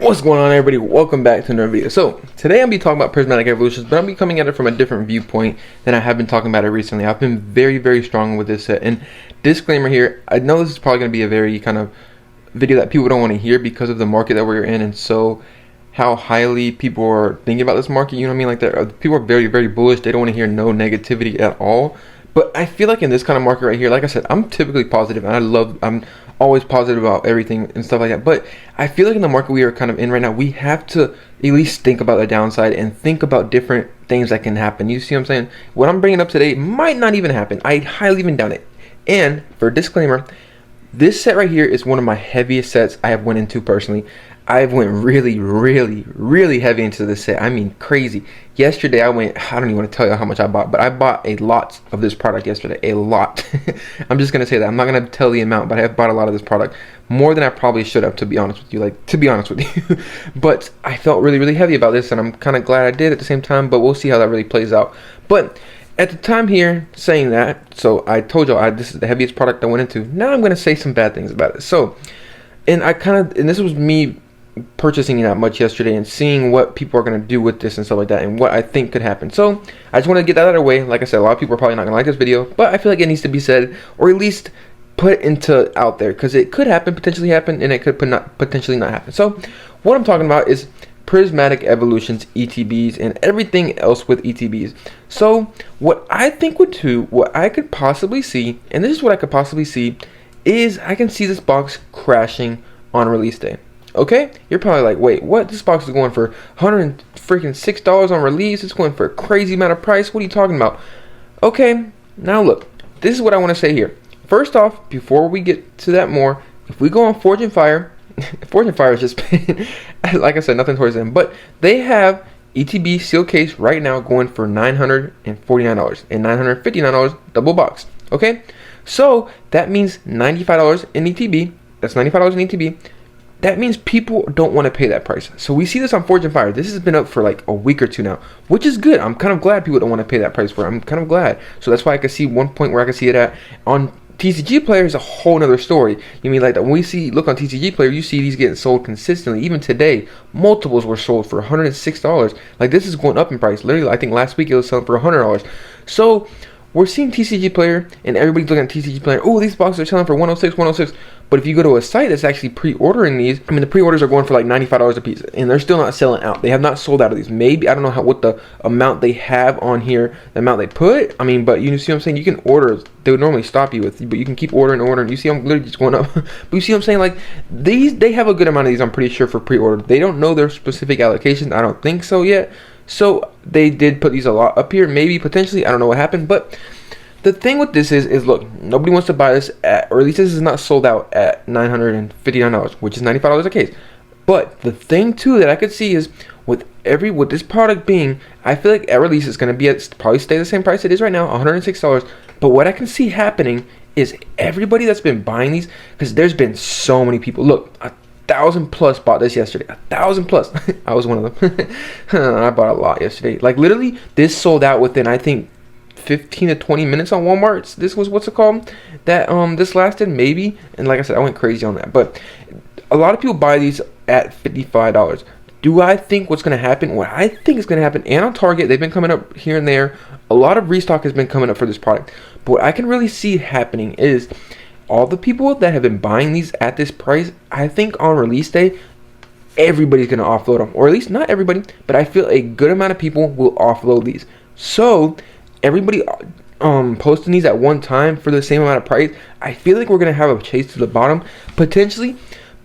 What's going on, everybody? Welcome back to another video. So today I'll be talking about prismatic evolutions, but I'll be coming at it from a different viewpoint than I have been talking about it recently. I've been very strong with this set, and disclaimer here, I know this is probably going to be a very kind of video that people don't want to hear because of the market that we're in, and so how highly people are thinking about this market. You know what I mean? Like, people are very bullish. They don't want to hear no negativity at all. But I feel like in this kind of market right here, like I said, I'm typically positive, and I'm always positive about everything and stuff like that. But I feel like in the market we are kind of in right now, we have to at least think about the downside and think about different things that can happen. You see what I'm saying? What I'm bringing up today might not even happen. I highly even doubt it. And for a disclaimer, this set right here is one of my heaviest sets I have went into personally. I went really heavy into this set. I mean, crazy. Yesterday I don't even want to tell you how much I bought, but I bought a lot of this product yesterday. A lot. I'm just going to say that. I'm not going to tell the amount, but I have bought a lot of this product. More than I probably should have, to be honest with you. But I felt really heavy about this, and I'm kind of glad I did at the same time, but we'll see how that really plays out. But at the time here saying that, so I told y'all this is the heaviest product I went into. Now I'm going to say some bad things about it. So, and this was me purchasing that much yesterday and seeing what people are going to do with this and stuff like that, and what I think could happen. So I just want to get that out of the way. Like I said, a lot of people are probably not going to like this video, but I feel like it needs to be said, or at least put into out there, because it could happen, potentially happen, and it could potentially not happen. So what I'm talking about is prismatic evolutions, ETBs, and everything else with ETBs. So what I think what I could possibly see, and this is what I could possibly see, is I can see this box crashing on release day. Okay, you're probably like, wait, what? This box is going for $106 on release. It's going for a crazy amount of price. What are you talking about? Okay, now look, this is what I want to say here. First off, before we get to that more, if we go on Forge and Fire, Forge and Fire is just, like I said, nothing towards them, but they have ETB seal case right now going for $949 and $959 double box. Okay, so that means $95 in ETB. That's $95 in ETB. That means people don't want to pay that price. So we see this on Forge and Fire. This has been up for like a week or two now, which is good. I'm kind of glad people don't want to pay that price for it. I'm kind of glad. So that's why I could see one point where I could see it at. On TCG Player is a whole nother story. You mean like that when we look on TCG Player, you see these getting sold consistently. Even today, multiples were sold for $106. Like, this is going up in price. Literally, I think last week it was selling for $100. So we're seeing TCG Player, and everybody's looking at TCG Player. Oh, these boxes are selling for $106. But if you go to a site that's actually pre-ordering these, I mean, the pre-orders are going for like $95 a piece, and they're still not selling out. They have not sold out of these. Maybe, I don't know what the amount they have on here, the amount they put. I mean, but you see what I'm saying? You can order. They would normally stop you with, but you can keep ordering. You see, I'm literally just going up. But you see what I'm saying? Like, they have a good amount of these, I'm pretty sure, for pre-order. They don't know their specific allocations. I don't think so yet. So they did put these a lot up here. Maybe, potentially. I don't know what happened, but the thing with this is look, nobody wants to buy this at, or at least this is not sold out at $959, which is $95 a case. But the thing too that I could see is with this product being, I feel like at release it's going to be probably stay the same price it is right now, $106. But what I can see happening is everybody that's been buying these, because there's been so many people. Look, 1,000 plus bought this yesterday. 1,000 plus. I was one of them. I bought a lot yesterday. Like, literally, this sold out within, I think, 15 to 20 minutes on Walmart. This was this lasted maybe, and like I said, I went crazy on that. But a lot of people buy these at $55. Do I think what's going to happen? What I think is going to happen, and on Target, they've been coming up here and there. A lot of restock has been coming up for this product. But what I can really see happening is all the people that have been buying these at this price, I think on release day, everybody's going to offload them. Or at least not everybody, but I feel a good amount of people will offload these. So everybody posting these at one time for the same amount of price, I feel like we're going to have a chase to the bottom, potentially.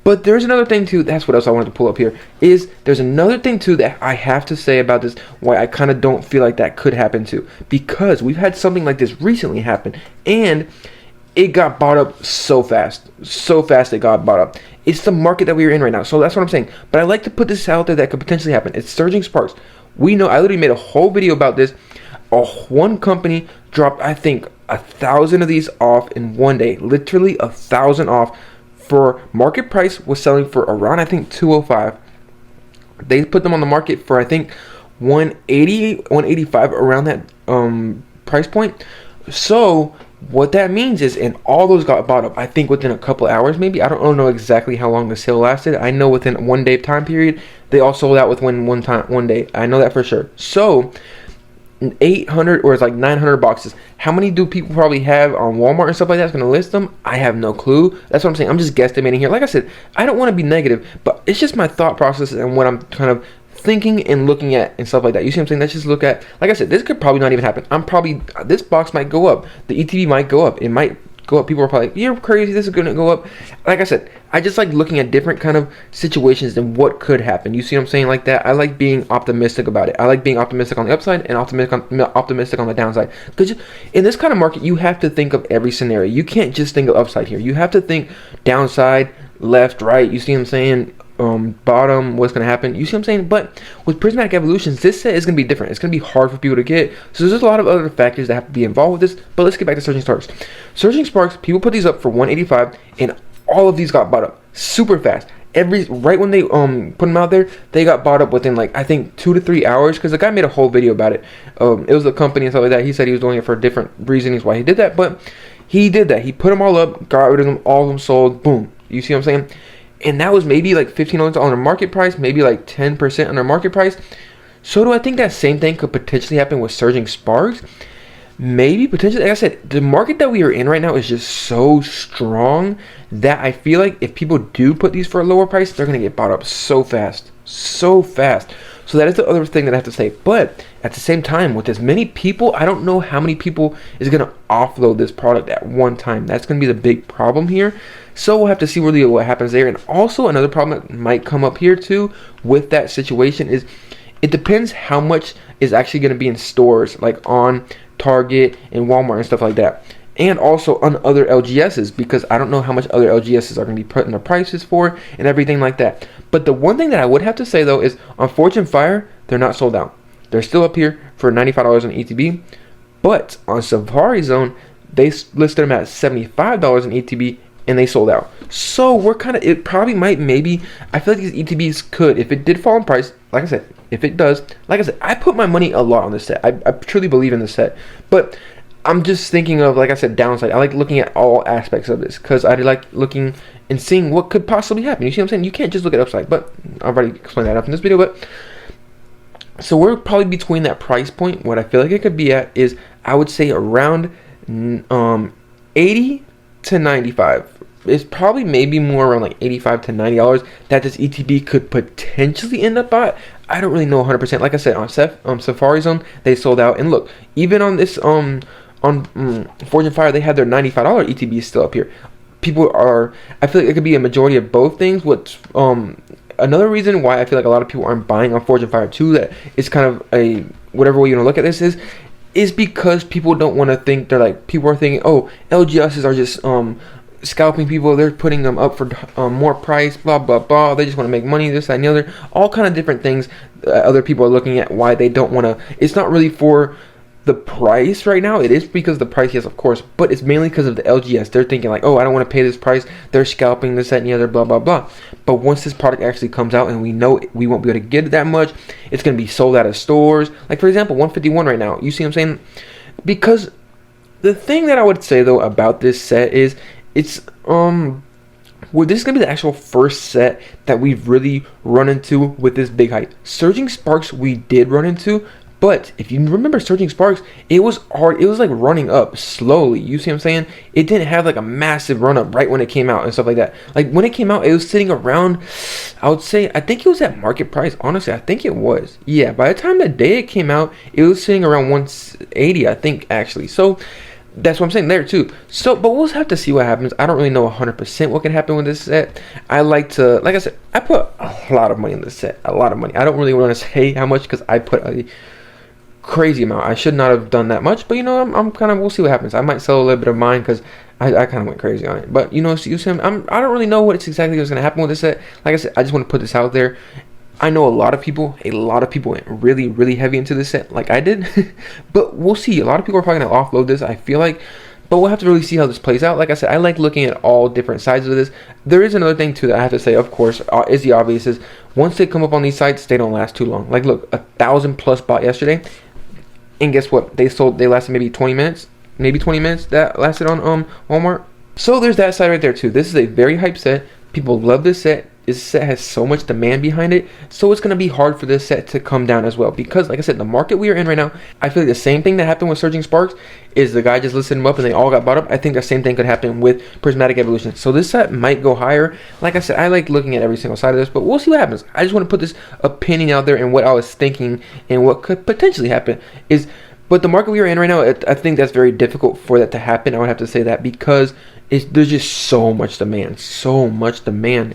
But there's another thing too, that's what else I wanted to pull up here, is there's another thing too that I have to say about this, why I kind of don't feel like that could happen too. Because we've had something like this recently happen, and it got bought up so fast. So fast it got bought up. It's the market that we are in right now, so that's what I'm saying. But I like to put this out there that could potentially happen. It's Surging Sparks. We know, I literally made a whole video about this. One company dropped, I think, 1,000 of these off in one day. Literally 1,000 off. For market price was selling for around, I think, $205. They put them on the market for, I think, $180, $185, around that price point. So What that means is, and all those got bought up, I think within a couple hours maybe. I don't know exactly how long the sale lasted. I know within 1 day time period, they all sold out within one day. I know that for sure. So 800 or it's like 900 boxes. How many do people probably have on Walmart and stuff like that's going to list them? I have no clue. That's what I'm saying. I'm just guesstimating here. Like I said, I don't want to be negative, but it's just my thought process and what I'm kind of thinking and looking at and stuff like that. You see what I'm saying? Let's just look at, like I said, this could probably not even happen. This box might go up. The ETB might go up. It might go up. People are probably like, you're crazy, this is going to go up. Like I said, I just like looking at different kind of situations and what could happen. You see what I'm saying? Like that. I like being optimistic about it. I like being optimistic on the upside and optimistic on the downside. Because in this kind of market, you have to think of every scenario. You can't just think of upside here. You have to think downside, left, right. You see what I'm saying? Bottom, what's going to happen. You see what I'm saying? But with Prismatic Evolutions, this set is going to be different. It's going to be hard for people to get. So there's a lot of other factors that have to be involved with this. But let's get back to Surging Sparks. Surging Sparks, people put these up for 185, and all of these got bought up super fast. Right when they put them out there, they got bought up within like I think 2 to 3 hours, because the guy made a whole video about it. It was a company and stuff like that. He said he was doing it for different reasons why he did that, but he did that. He put them all up, got rid of them, all of them sold. Boom. You see what I'm saying? And that was maybe like $15 on their market price, maybe like 10% on their market price. So do I think that same thing could potentially happen with Surging Sparks? Maybe, potentially. Like I said, the market that we are in right now is just so strong that I feel like if people do put these for a lower price, they're going to get bought up so fast. So fast. So that is the other thing that I have to say. But at the same time, with as many people, I don't know how many people is going to offload this product at one time. That's going to be the big problem here. So we'll have to see really what happens there. And also another problem that might come up here too with that situation is it depends how much is actually going to be in stores, like on Target and Walmart and stuff like that. And also on other LGSs, because I don't know how much other LGSs are going to be putting their prices for and everything like that. But the one thing that I would have to say though is on Fortune Fire, they're not sold out. They're still up here for $95 on ETB. But on Safari Zone, they listed them at $75 on ETB and they sold out. So we're kind of, it probably might, maybe, I feel like these ETBs could, if it did fall in price, like I said, if it does, like I said, I put my money a lot on this set. I truly believe in this set. But I'm just thinking of, like I said, downside. I like looking at all aspects of this because I like looking and seeing what could possibly happen. You see what I'm saying? You can't just look at upside. But I've already explained that up in this video. But so we're probably between that price point. What I feel like it could be at is, I would say around 80 to 95. It's probably maybe more around like $85 to $90 that this ETB could potentially end up at. I don't really know 100%. Like I said, on Safari Zone, they sold out. And look, even on this on Fortune Fire, they have their $95 ETB still up here. People are, I feel like it could be a majority of both things. What's another reason why I feel like a lot of people aren't buying on Fortune Fire 2, that is kind of a, whatever way you want to look at this is because people don't want to think, they're like, people are thinking, oh, LGSs are just scalping people, they're putting them up for more price, blah blah blah, they just want to make money, this, that, and the other, all kind of different things. Other people are looking at why they don't want to, it's not really for the price right now. It is because of the price, yes, of course, but it's mainly because of the LGS. They're thinking like, oh, I don't want to pay this price, they're scalping this, that, and the other, blah blah blah. But once this product actually comes out and we know we won't be able to get it that much, it's going to be sold out of stores. Like for example, 151 right now, you see what I'm saying? Because the thing that I would say though about this set is, it's well, this is gonna be the actual first set that we've really run into with this big hype. Surging Sparks we did run into, but if you remember Surging Sparks, it was hard. It was like running up slowly. You see what I'm saying? It didn't have like a massive run up right when it came out and stuff like that. Like when it came out, it was sitting around, I would say, I think it was at market price. Honestly, I think it was. Yeah, by the time the day it came out, it was sitting around 180, I think actually. So that's what I'm saying there too. So, but we'll have to see what happens. I don't really know 100% what can happen with this set. I like to, like I said, I put a lot of money on this set. A lot of money. I don't really want to say how much because I put a crazy amount. I should not have done that much, but you know, I'm kind of, we'll see what happens. I might sell a little bit of mine because I kind of went crazy on it. But you know, you see, I don't really know what exactly was going to happen with this set. Like I said, I just want to put this out there. I know a lot of people went really, really heavy into this set like I did. But we'll see. A lot of people are probably going to offload this, I feel like. But we'll have to really see how this plays out. Like I said, I like looking at all different sides of this. There is another thing too that I have to say, of course, is the obvious is once they come up on these sites, they don't last too long. Like look, 1,000 plus bought yesterday. And guess what? They lasted maybe 20 minutes. maybe 20 minutes that lasted on Walmart. So there's that side right there too. This is a very hype set. People love this set. This set has so much demand behind it, so it's going to be hard for this set to come down as well, because like I said, the market we are in right now, I feel like the same thing that happened with Surging Sparks is the guy just listed them up and they all got bought up. I think the same thing could happen with Prismatic Evolution. So this set might go higher. Like I said, I like looking at every single side of this, but we'll see what happens. I just want to put this opinion out there and what I was thinking and what could potentially happen is, but the market we are in right now, I think that's very difficult for that to happen. I would have to say that because there's just so much demand,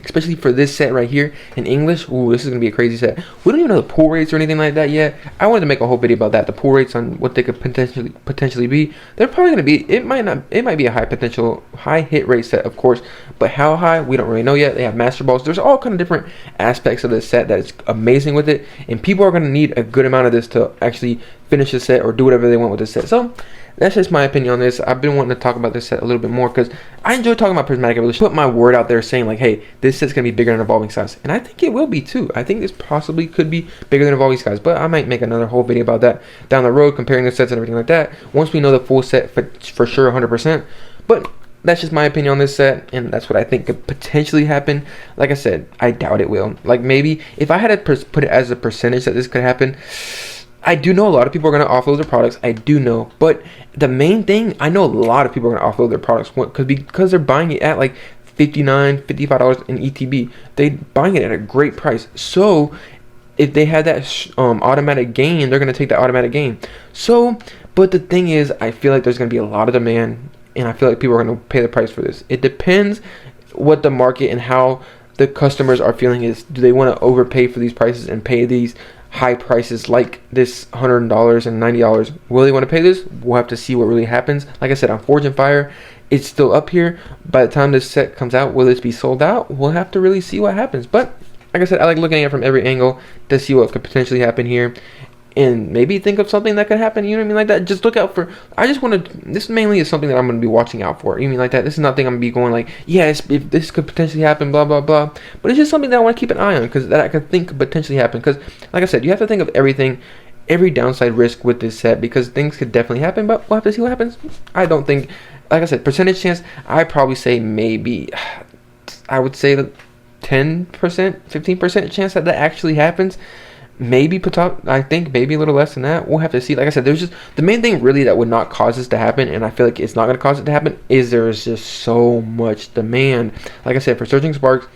especially for this set right here in English. Ooh, this is gonna be a crazy set. We don't even know the pull rates or anything like that yet. I wanted to make a whole video about that, the pull rates on what they could potentially be. They're probably gonna be, it might be a high hit rate set, of course, but how high we don't really know yet. They have master balls. There's all kind of different aspects of this set that is amazing with it, and people are gonna need a good amount of this to actually finish the set or do whatever they want with this set. So that's just my opinion on this. I've been wanting to talk about this set a little bit more because I enjoy talking about Prismatic Evolution. Put my word out there saying like, hey, this set's gonna be bigger than Evolving Skies, and I think it will be too. I think this possibly could be bigger than Evolving Skies, but I might make another whole video about that down the road, comparing the sets and everything like that, once we know the full set for sure 100%. But that's just my opinion on this set, and that's what I think could potentially happen. Like I said, I doubt it will. Like, maybe if I had to put it as a percentage that this could happen, I do know a lot of people are going to offload their products. I do know. But the main thing, I know a lot of people are going to offload their products because they're buying it at like $59, $55 in ETB. They're buying it at a great price. So if they had that automatic gain, they're going to take that automatic gain. So, but the thing is, I feel like there's going to be a lot of demand, and I feel like people are going to pay the price for this. It depends what the market and how the customers are feeling is. Do they want to overpay for these prices and pay these high prices like this $100 and $90? Will they want to pay this? We'll have to see what really happens. Like I said, on Forge and Fire, it's still up here. By the time this set comes out, will this be sold out? We'll have to really see what happens. But like I said, I like looking at it from every angle to see what could potentially happen here, and maybe think of something that could happen, you know what I mean, like that. Just look out for, I just want to, this mainly is something that I'm going to be watching out for, you know, like that. This is nothing I'm going to be going like, yes, if this could potentially happen, blah blah blah, but it's just something that I want to keep an eye on, because that I could think could potentially happen. Because like I said, you have to think of everything, every downside risk with this set, because things could definitely happen, but we'll have to see what happens. I don't think, like I said, percentage chance, I probably say maybe, I would say that 10%, 15% chance that actually happens. Maybe I think maybe a little less than that. We'll have to see. Like I said, there's just the main thing really that would not cause this to happen, and I feel like it's not going to cause it to happen, is there's just so much demand. Like I said, for Surging Sparks,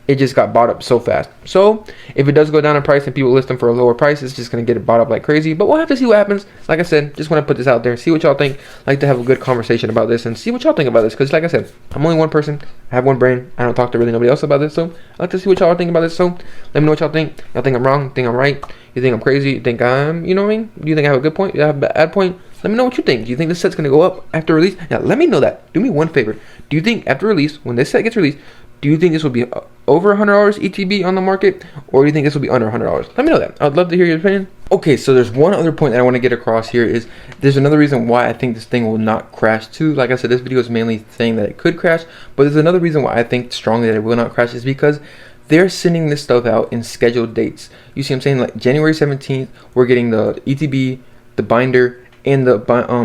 it just got bought up so fast. So if it does go down in price and people list them for a lower price, it's just going to get it bought up like crazy. But we'll have to see what happens. Like I said, just want to put this out there, see what y'all think. Like to have a good conversation about this and see what y'all think about this, because like I said, I'm only one person, I have one brain, I don't talk to really nobody else about this. So I like to see what y'all think about this. So let me know what y'all think. Y'all think I'm wrong? Think I'm right? You think I'm crazy? You think I'm, you know what I mean? Do you think I have a good point? You have a bad point? Let me know what you think. Do you think this set's going to go up after release? Yeah, let me know that. Do me one favor. Do you think after release, when this set gets released, do you think this will be over $100 ETB on the market, or do you think this will be under $100? Let me know that. I'd love to hear your opinion. Okay, so there's one other point that I want to get across here, is there's another reason why I think this thing will not crash too. Like I said, this video is mainly saying that it could crash, but there's another reason why I think strongly that it will not crash, is because they're sending this stuff out in scheduled dates. You see what I'm saying? Like January 17th, we're getting the ETB, the binder, and the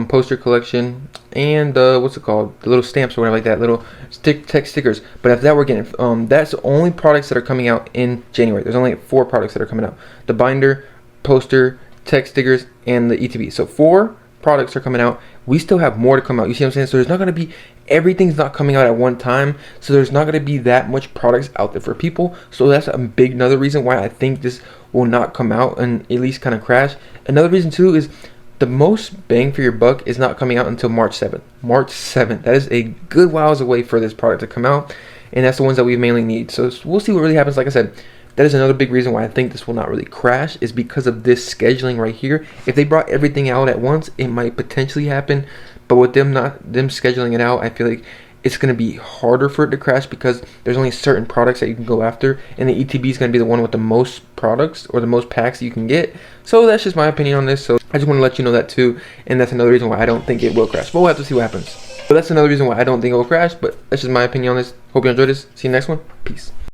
poster collection, and what's it called, the little stamps or whatever like that, little text stickers. But after that, we're getting that's the only products that are coming out in January. There's only 4 products that are coming out: the binder, poster, text stickers, and the ETB. So 4 products are coming out. We still have more to come out. You see what I'm saying? So there's not going to be, everything's not coming out at one time, so there's not going to be that much products out there for people. So that's a big another reason why I think this will not come out and at least kind of crash. Another reason too is the most bang for your buck is not coming out until March 7th. March 7th. That is a good whiles away for this product to come out, and that's the ones that we mainly need. So we'll see what really happens. Like I said, that is another big reason why I think this will not really crash, is because of this scheduling right here. If they brought everything out at once, it might potentially happen, but with them scheduling it out, I feel like it's going to be harder for it to crash, because there's only certain products that you can go after, and the ETB is going to be the one with the most products or the most packs you can get. So that's just my opinion on this. So I just want to let you know that too, and that's another reason why I don't think it will crash, but we'll have to see what happens. But that's another reason why I don't think it will crash, but that's just my opinion on this. Hope you enjoyed this. See you next one. Peace.